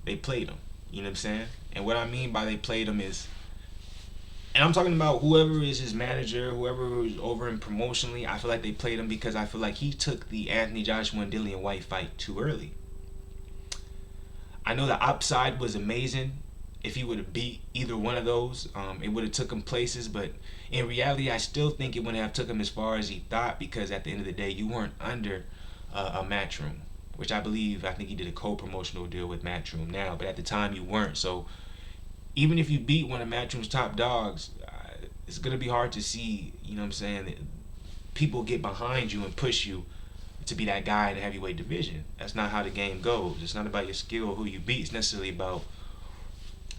they played him. You know what I'm saying? And what I mean by they played him is, and I'm talking about whoever is his manager, whoever is over him promotionally, I feel like they played him because I feel like he took the Anthony Joshua and Dillian Whyte fight too early. I know the upside was amazing. If he would have beat either one of those, it would have took him places. But in reality, I still think it wouldn't have took him as far as he thought, because at the end of the day, you weren't under a Matchroom, which I think he did a co-promotional deal with Matchroom now. But at the time, you weren't. So even if you beat one of Matchroom's top dogs, it's going to be hard to see, you know what I'm saying, that people get behind you and push you to be that guy in the heavyweight division. That's not how the game goes. It's not about your skill or who you beat. It's necessarily about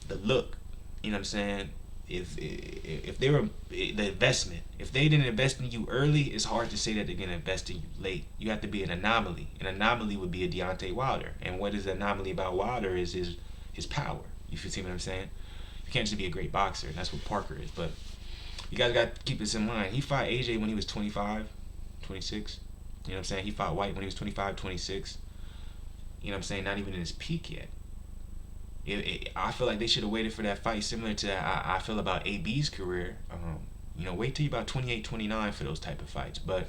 the look. You know what I'm saying? If they were the investment, if they didn't invest in you early, it's hard to say that they're gonna invest in you late. You have to be an anomaly. An anomaly would be a Deontay Wilder. And what is the anomaly about Wilder is his power. You see what I'm saying? You can't just be a great boxer. That's what Parker is. But you guys got to keep this in mind. He fought AJ when he was 25, 26. You know what I'm saying? He fought Whyte when he was 25, 26. You know what I'm saying? Not even in his peak yet. I feel like they should have waited for that fight, similar to I feel about AB's career. Wait till you about 28, 29 for those type of fights. But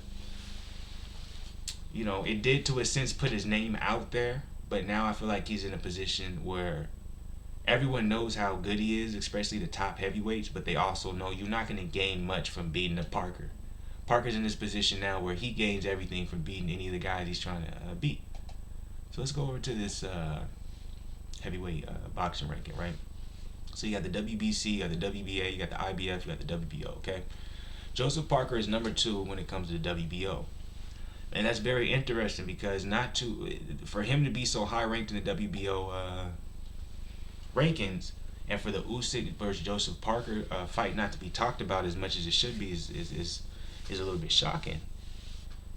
it did to a sense put his name out there. But now I feel like he's in a position where everyone knows how good he is, especially the top heavyweights. But they also know you're not going to gain much from beating a Parker. Parker's in this position now where he gains everything from beating any of the guys he's trying to beat. So let's go over to this heavyweight boxing ranking, right? So you got the WBC, you got the WBA, you got the IBF, you got the WBO, okay? Joseph Parker is number 2 when it comes to the WBO. And that's very interesting because for him to be so high ranked in the WBO rankings, and for the Usyk versus Joseph Parker fight not to be talked about as much as it should be is a little bit shocking.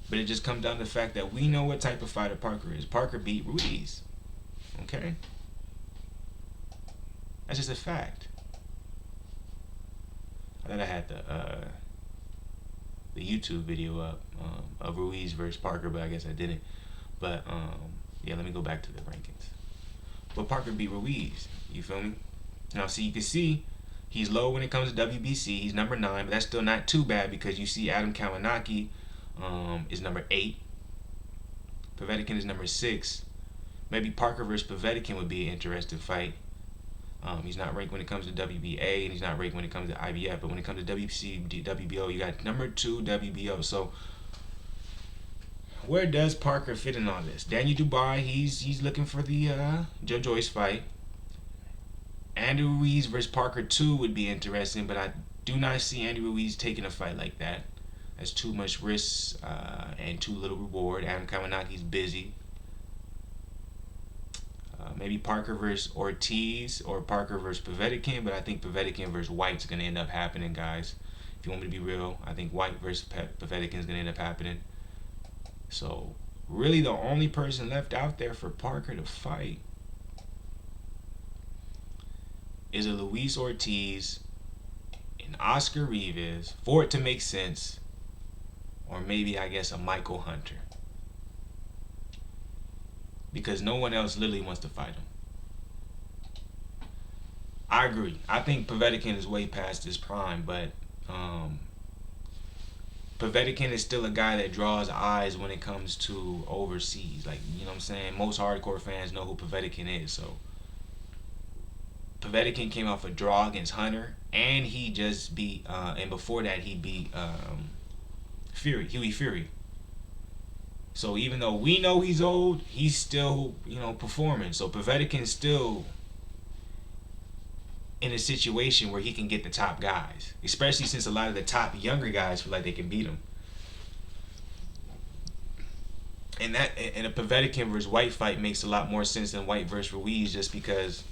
But it just comes down to the fact that we know what type of fighter Parker is. Parker beat Ruiz. Okay? That's just a fact. I thought I had the YouTube video up of Ruiz versus Parker, but I guess I didn't. But yeah, let me go back to the rankings. But Parker beat Ruiz. You feel me? Now, see, you can see he's low when it comes to WBC. He's number 9, but that's still not too bad because you see Adam Kalinacki is number 8. Povetkin is number 6. Maybe Parker versus Povetkin would be an interesting fight. He's not ranked when it comes to WBA, and he's not ranked when it comes to IBF. But when it comes to WBC, WBO, you got number 2 WBO. So where does Parker fit in all this? Daniel Dubois, he's looking for the Joe Joyce fight. Andy Ruiz versus Parker 2 would be interesting, but I do not see Andy Ruiz taking a fight like that. That's too much risk and too little reward. Adam Kalinacki's busy. Maybe Parker versus Ortiz or Parker versus Povetkin, but I think Povetkin versus Whyte's going to end up happening, guys. If you want me to be real, I think Whyte versus Povetkin is going to end up happening. So, really the only person left out there for Parker to fight is a Luis Ortiz, an Oscar Rivas, for it to make sense, or maybe, I guess, a Michael Hunter. Because no one else literally wants to fight him. I agree. I think Povetkin is way past his prime, but Povetkin is still a guy that draws eyes when it comes to overseas. Like, you know what I'm saying? Most hardcore fans know who Povetkin is, so Povetkin came off a draw against Hunter, and he just beat, and before that he beat Huey Fury. So even though we know he's old, he's still, performing. So Povetkin's still in a situation where he can get the top guys, especially since a lot of the top younger guys feel like they can beat him. And a Povetkin versus Whyte fight makes a lot more sense than Whyte versus Ruiz, just because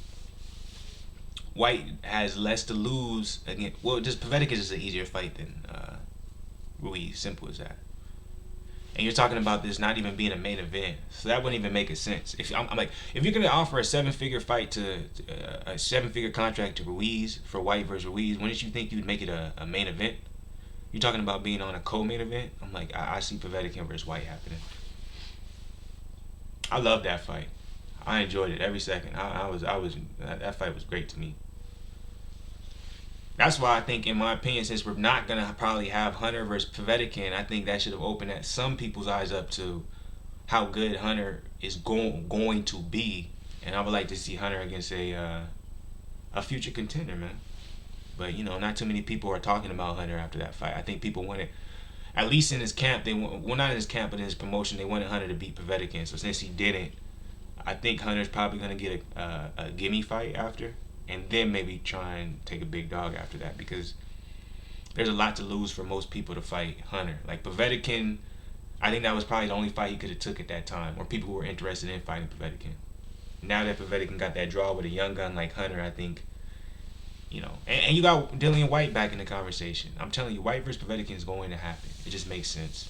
Whyte has less to lose against. Well, just Povetkin is just an easier fight than Ruiz. Simple as that. And you're talking about this not even being a main event, so that wouldn't even make a sense. If I'm like, if you're gonna offer a 7-figure fight to a 7-figure contract to Ruiz for Whyte versus Ruiz, wouldn't you think you'd make it a main event? You're talking about being on a co-main event. I'm like, I see Povetkin versus Whyte happening. I love that fight. I enjoyed it every second. That fight was great to me. That's why I think, in my opinion, since we're not going to probably have Hunter versus Povetkin, I think that should have opened some people's eyes up to how good Hunter is going to be. And I would like to see Hunter against a future contender, man. But, not too many people are talking about Hunter after that fight. I think people wanted, at least in his camp, not in his camp, but in his promotion, they wanted Hunter to beat Povetkin. So since he didn't, I think Hunter's probably going to get a gimme fight after. And then maybe try and take a big dog after that, because there's a lot to lose for most people to fight Hunter. Like Povetkin, I think that was probably the only fight he could have took at that time, or people who were interested in fighting Povetkin. Now that Povetkin got that draw with a young gun like Hunter, I think, and you got Dillian Whyte back in the conversation. I'm telling you, Whyte versus Povetkin is going to happen. It just makes sense.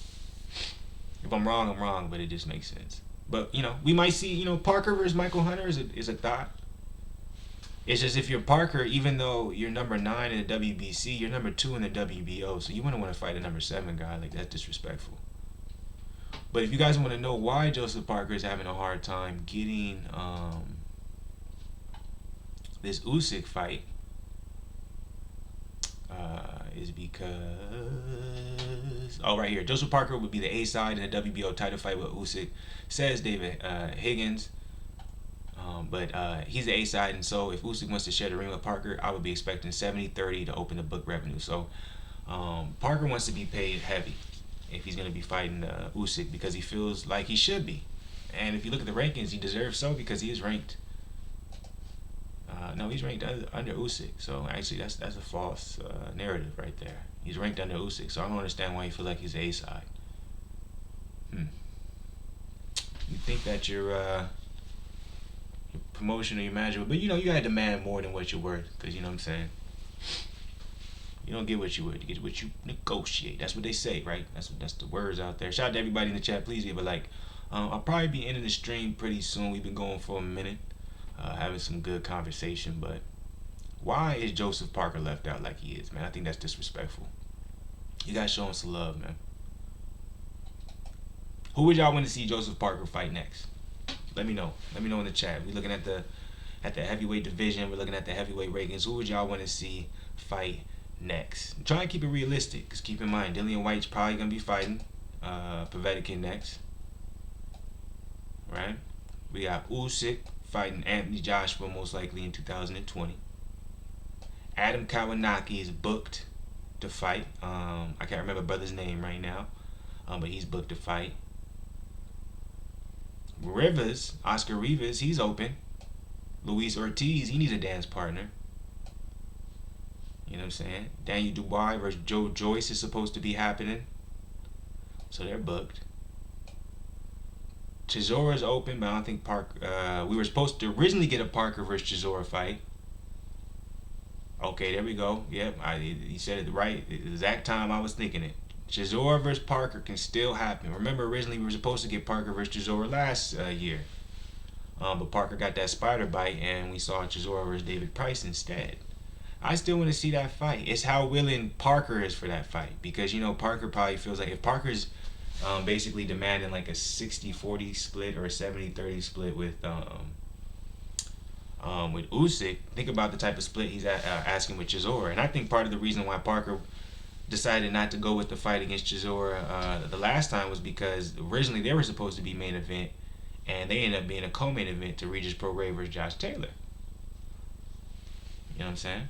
If I'm wrong, I'm wrong, but it just makes sense. But, we might see, Parker versus Michael Hunter is a thought. It's just, if you're Parker, even though you're number 9 in the WBC, you're number 2 in the WBO, so you wouldn't want to fight a number 7 guy. Like, that's disrespectful. But if you guys want to know why Joseph Parker is having a hard time getting this Usyk fight, is because, right here, Joseph Parker would be the A side in a WBO title fight with Usyk, says David Higgins. But he's the A side, and so if Usyk wants to share the ring with Parker, I would be expecting 70-30 to open the book revenue. So Parker wants to be paid heavy if he's going to be fighting Usyk because he feels like he should be. And if you look at the rankings, he deserves so because he is ranked. No, he's ranked under Usyk. So actually, that's a false narrative right there. He's ranked under Usyk. So I don't understand why you feel like he's A side. You think that your promotion or your manager, but you know you gotta demand more than what you're worth, because you know what I'm saying. You don't get what you worth. You get what you negotiate. That's what they say, right? That's the words out there. Shout out to everybody in the chat. Please give a like. I'll probably be ending the stream pretty soon. We've been going for a minute, having some good conversation. But why is Joseph Parker left out like he is, man? I think that's disrespectful. You gotta show him some love, man. Who would y'all want to see Joseph Parker fight next? Let me know. Let me know in the chat. We're looking at the heavyweight division. We're looking at the heavyweight rankings. Who would y'all want to see fight next? Try and keep it realistic, because keep in mind, Dillian Whyte's probably going to be fighting Povetkin next. Right? We got Usyk fighting Anthony Joshua most likely in 2020. Adam Kawanaki is booked to fight. I can't remember brother's name right now, but he's booked to fight. Oscar Rivas, he's open. Luis Ortiz, he needs a dance partner. You know what I'm saying? Daniel Dubois versus Joe Joyce is supposed to be happening. So they're booked. Chisora's open, but I don't think we were supposed to originally get a Parker versus Chisora fight. Okay, there we go. Yep, he said it right. The exact time I was thinking it. Chisora versus Parker can still happen. Remember, originally we were supposed to get Parker versus Chisora last year. But Parker got that spider bite, and we saw Chisora versus David Price instead. I still want to see that fight. It's how willing Parker is for that fight. Because, you know, Parker probably feels like if Parker's basically demanding like a 60-40 split or a 70-30 split with Usyk, think about the type of split he's asking with Chisora. And I think part of the reason why Parker decided not to go with the fight against Chisora the last time was because originally they were supposed to be main event, and they ended up being a co-main event to Regis Prograis versus Josh Taylor. You know what I'm saying?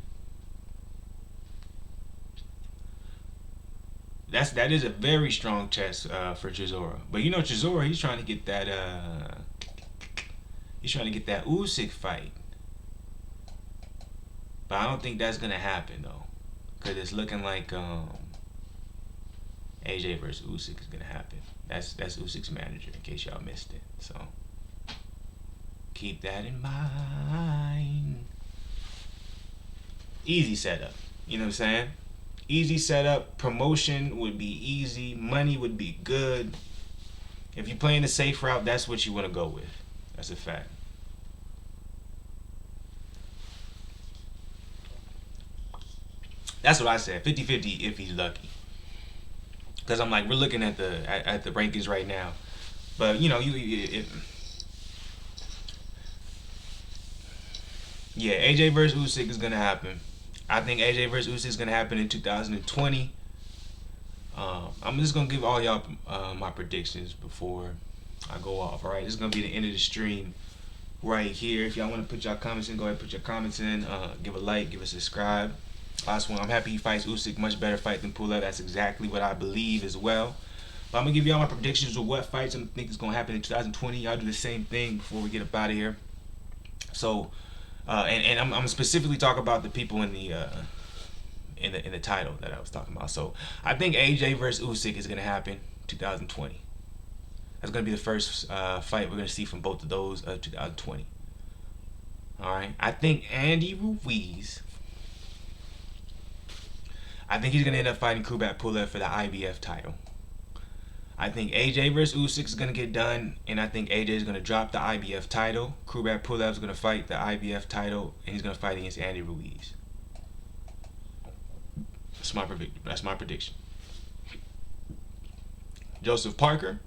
That is a very strong chest for Chisora. But you know Chisora, he's trying to get that Usyk fight. But I don't think that's gonna happen though. Because it's looking like AJ versus Usyk is gonna happen. That's Usyk's manager, in case y'all missed it. So keep that in mind. Easy setup. You know what I'm saying? Easy setup. Promotion would be easy. Money would be good. If you're playing the safe route, that's what you want to go with. That's a fact. That's what I said. 50-50 if he's lucky. Because I'm like, we're looking at the rankings right now. But, you know, yeah, AJ versus Usyk is going to happen. I think AJ versus Usyk is going to happen in 2020. I'm just going to give all y'all my predictions before I go off. All right, this is going to be the end of the stream right here. If y'all want to put y'all comments in, go ahead and put your comments in. Give a like, give a subscribe. Last one, I'm happy he fights Usyk. Much better fight than Pulev. That's exactly what I believe as well. But I'm going to give y'all my predictions of what fights I think is going to happen in 2020. Y'all do the same thing before we get up out of here. So, and I'm specifically talking about the people in the title that I was talking about. So, I think AJ versus Usyk is going to happen 2020. That's going to be the first fight we're going to see from both of those 2020. All right. I think Andy Ruiz, I think he's going to end up fighting Kubrat Pulev for the IBF title. I think AJ versus Usyk is going to get done, and I think AJ is going to drop the IBF title. Kubrat Pulev is going to fight the IBF title, and he's going to fight against Andy Ruiz. That's my prediction. Joseph Parker.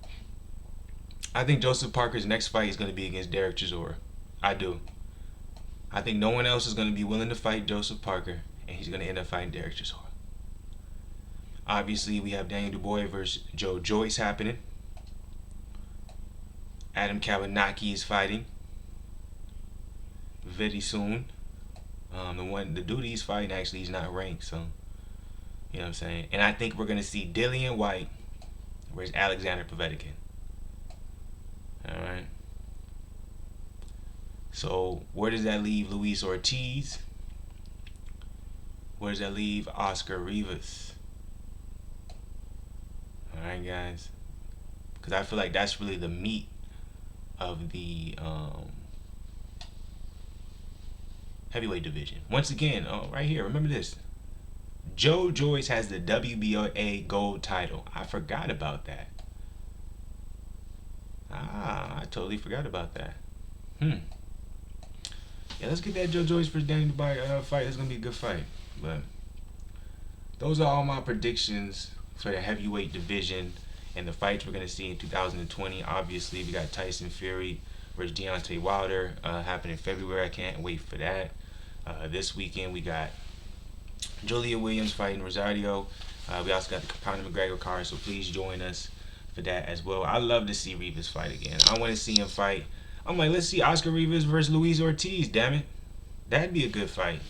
I think Joseph Parker's next fight is going to be against Derek Chisora. I do. I think no one else is going to be willing to fight Joseph Parker, and he's going to end up fighting Derek Chisora. Obviously, we have Daniel Dubois versus Joe Joyce happening. Adam Kawanaki is fighting very soon. The dude he's fighting, actually, he's not ranked, so You know what I'm saying? And I think we're gonna see Dillian Whyte versus Alexander Povetkin. All right. So where does that leave Luis Ortiz? Where does that leave Oscar Rivas? All right, guys. Because I feel like that's really the meat of the heavyweight division. Once again, right here, remember this. Joe Joyce has the WBA gold title. I forgot about that. I totally forgot about that. Yeah, let's get that Joe Joyce versus Danny Dubai fight. That's gonna be a good fight. But those are all my predictions for the heavyweight division and the fights we're gonna see in 2020. Obviously, we got Tyson Fury versus Deontay Wilder happening in February. I can't wait for that. This weekend we got Julia Williams fighting Rosario. We also got the Conor McGregor card, so please join us for that as well. I love to see Rivas fight again. I want to see him fight. I'm like, let's see Oscar Rivas versus Luis Ortiz, damn it. That'd be a good fight.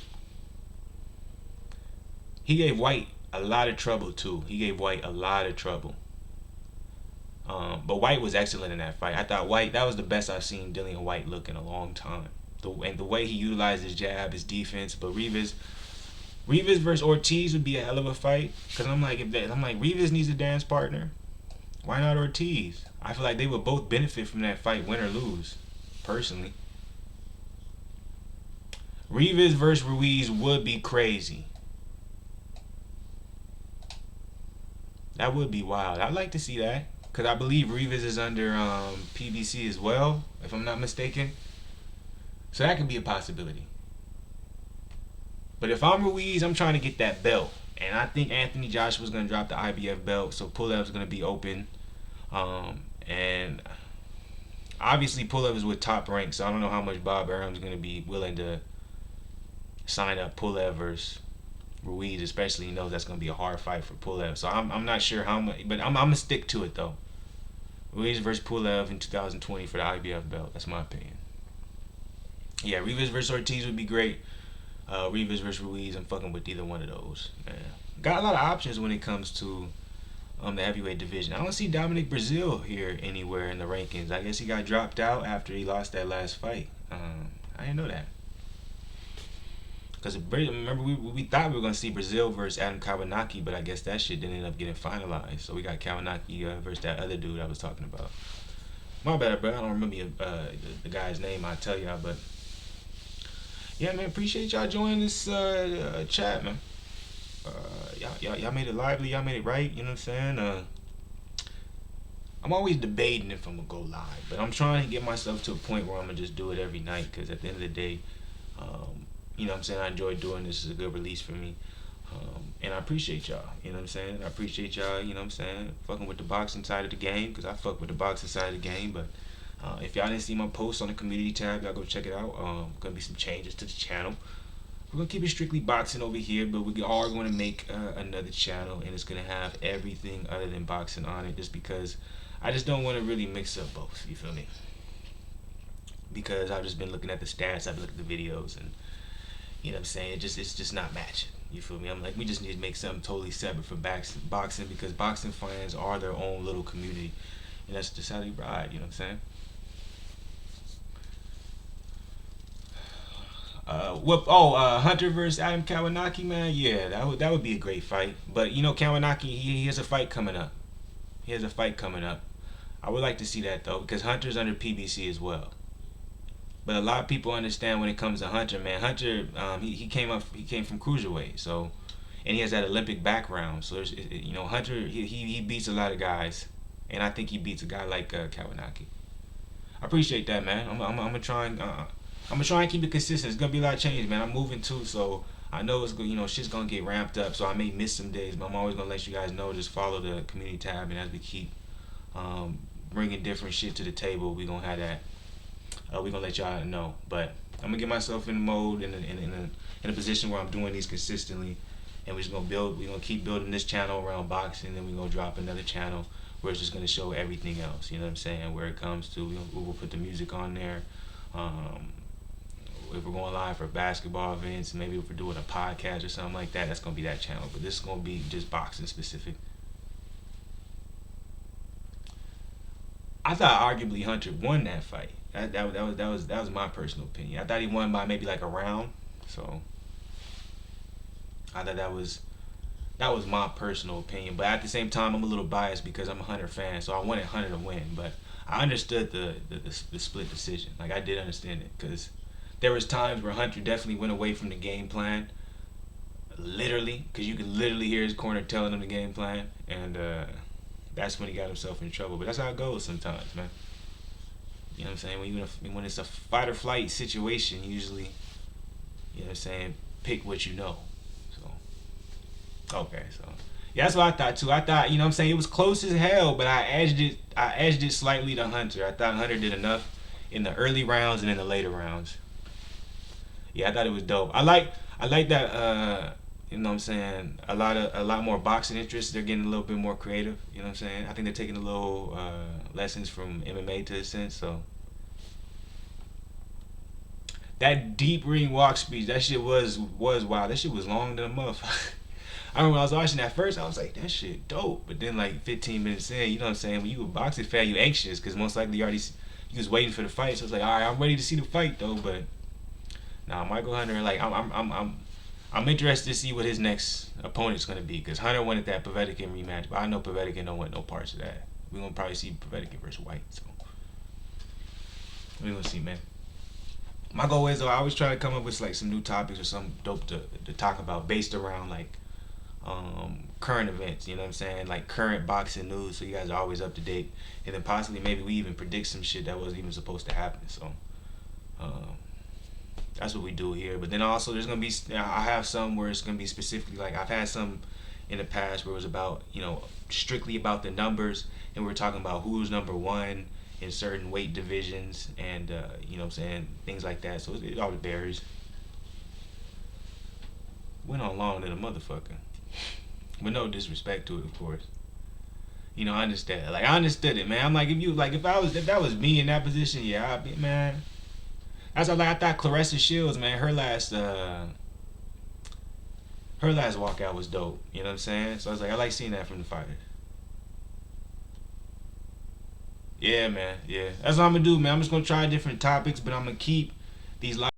He gave Whyte a lot of trouble, too. He gave Whyte a lot of trouble. But Whyte was excellent in that fight. I thought Whyte, that was the best I've seen Dillian Whyte look in a long time. And the way he utilized his jab, his defense. But Rivas versus Ortiz would be a hell of a fight. Because I'm like, Rivas needs a dance partner. Why not Ortiz? I feel like they would both benefit from that fight, win or lose, personally. Rivas versus Ruiz would be crazy. That would be wild. I'd like to see that. Because I believe Rivas is under PBC as well, if I'm not mistaken. So that could be a possibility. But if I'm Ruiz, I'm trying to get that belt. And I think Anthony Joshua's going to drop the IBF belt. So Pulev's going to be open. And obviously Pulev is with Top Rank. So I don't know how much Bob Arum's going to be willing to sign up Pulev versus Ruiz. Especially, he knows that's going to be a hard fight for Pulev. So I'm not sure how much. But I'm going to stick to it, though. Ruiz versus Pulev in 2020 for the IBF belt. That's my opinion. Yeah, Rivas versus Ortiz would be great. Rivas versus Ruiz, I'm fucking with either one of those. Man. Got a lot of options when it comes to the heavyweight division. I don't see Dominic Brazil here anywhere in the rankings. I guess he got dropped out after he lost that last fight. I didn't know that. Because remember, we thought we were going to see Brazil versus Adam Kawanaki, but I guess that shit didn't end up getting finalized. So we got Kawanaki versus that other dude I was talking about. My bad, bro. I don't remember the guy's name. I'll tell y'all, but yeah, man, appreciate y'all joining this chat, man. Y'all made it lively. Y'all made it right. You know what I'm saying? I'm always debating if I'm going to go live, but I'm trying to get myself to a point where I'm going to just do it every night, because at the end of the day, you know what I'm saying, I enjoy doing this. It's a good release for me. And I appreciate y'all. You know what I'm saying? I appreciate y'all, you know what I'm saying, fucking with the boxing side of the game, because I fuck with the boxing side of the game. But if y'all didn't see my post on the community tab, y'all go check it out. Gonna be some changes to the channel. We're gonna keep it strictly boxing over here, but we are going to make another channel, and it's gonna have everything other than boxing on it, just because I just don't want to really mix up both. You feel me? Because I've just been looking at the stats, I've been looking at the videos, and you know what I'm saying, it's just not matching. You feel me? I'm like, we just need to make something totally separate from boxing, because boxing fans are their own little community, and that's just how they ride. You know what I'm saying? Hunter versus Adam Kawanaki, man. Yeah, that would be a great fight. But you know, Kawanaki, he has a fight coming up. I would like to see that though, because Hunter's under PBC as well. But a lot of people understand when it comes to Hunter, man. Hunter, he came from cruiserweight, so, and he has that Olympic background. So there's, you know, Hunter, he beats a lot of guys, and I think he beats a guy like Kawanaki. I appreciate that, man. I'm gonna try and keep it consistent. It's gonna be a lot of change, man. I'm moving too, so I know it's, you know, shit's gonna get ramped up. So I may miss some days, but I'm always gonna let you guys know. Just follow the community tab, and as we keep bringing different shit to the table, we gonna have that. We're gonna let y'all know, but I'm gonna get myself in the mode, in a position where I'm doing these consistently, and we're just gonna build. We're gonna keep building this channel around boxing, and then we're gonna drop another channel where it's just gonna show everything else. You know what I'm saying? Where it comes to, we'll put the music on there. if we're going live for basketball events, maybe if we're doing a podcast or something like that, that's gonna be that channel. But this is gonna be just boxing specific. I thought arguably Hunter won that fight. That was my personal opinion. I thought he won by maybe like a round. So I thought that was my personal opinion. But at the same time, I'm a little biased because I'm a Hunter fan, so I wanted Hunter to win. But I understood the split decision. Like, I did understand it, because there was times where Hunter definitely went away from the game plan, literally, because you could literally hear his corner telling him the game plan, and that's when he got himself in trouble. But that's how it goes sometimes, man. You know what I'm saying? When it's a fight or flight situation, usually, you know what I'm saying, pick what you know. So, okay, so yeah, that's what I thought too. I thought, you know what I'm saying, it was close as hell, but I edged it slightly to Hunter. I thought Hunter did enough in the early rounds and in the later rounds. Yeah, I thought it was dope. I like that you know what I'm saying, a lot more boxing interests. They're getting a little bit more creative, you know what I'm saying? I think they're taking a little lessons from MMA to a sense, so that deep ring walk speech, that shit was wild. That shit was long than a motherfucker. I remember when I was watching that first, I was like, that shit dope. But then like 15 minutes in, you know what I'm saying, when you a boxing fan, you anxious, because most likely you was waiting for the fight. So it's like, all right, I'm ready to see the fight though. But nah, Michael Hunter, like, I'm interested to see what his next opponent's gonna be, because Hunter wanted that Povetkin rematch, but I know Povetkin don't want no parts of that. We're gonna probably see Povetkin versus Whyte. So we're gonna see, man. My goal is, though, I always try to come up with like some new topics or something dope to talk about based around like current events, you know what I'm saying, like current boxing news, so you guys are always up to date, and then possibly maybe we even predict some shit that wasn't even supposed to happen. So that's what we do here. But then also there's gonna be, I have some where it's gonna be specifically, like I've had some in the past where it was about, you know, strictly about the numbers, and we're talking about who's number one in certain weight divisions, and you know what I'm saying, things like that. So it always varies. Went on long than a motherfucker. With no disrespect to it, of course. You know, I understand. Like, I understood it, man. I'm like, if that was me in that position, yeah, I'd be, man. That's like, I thought Clarissa Shields, man, her last walkout was dope. You know what I'm saying? So I was like, I like seeing that from the fighters. Yeah, man. Yeah, that's what I'm gonna do, man. I'm just gonna try different topics, but I'm gonna keep these